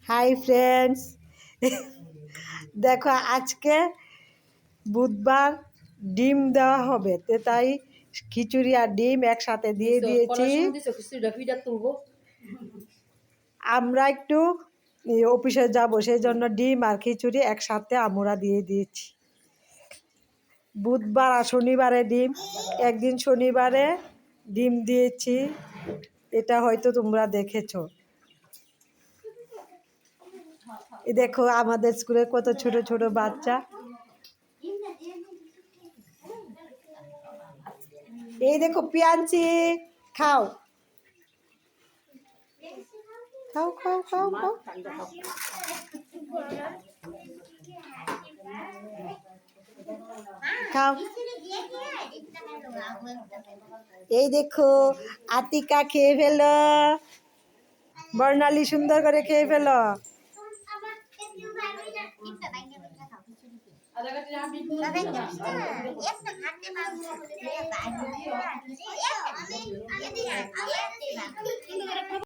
Hi friends, দেখো আজকে বুধবার ডিম দেওয়া হবে, তো তাই খিচুড়ি আর ডিম একসাথে দিয়ে দিয়েছি। আমরা একটু অফিসে যাব, সেই জন্য ডিম আর খিচুড়ি একসাথে আমরা দিয়ে দিয়েছি। বুধবার আর শনিবারে ডিম, একদিন শনিবারে ডিম দিয়েছি, এটা হয়তো তোমরা দেখেছো। এই দেখো আমাদের স্কুলে কত ছোট ছোট বাচ্চা। এই দেখো পিয়াঞ্চি, খাও খাও খাও খাও খাও। খাও। এই দেখো আতিকা খেয়ে ফেলো, বর্ণালী সুন্দর করে খেয়ে ফেলো।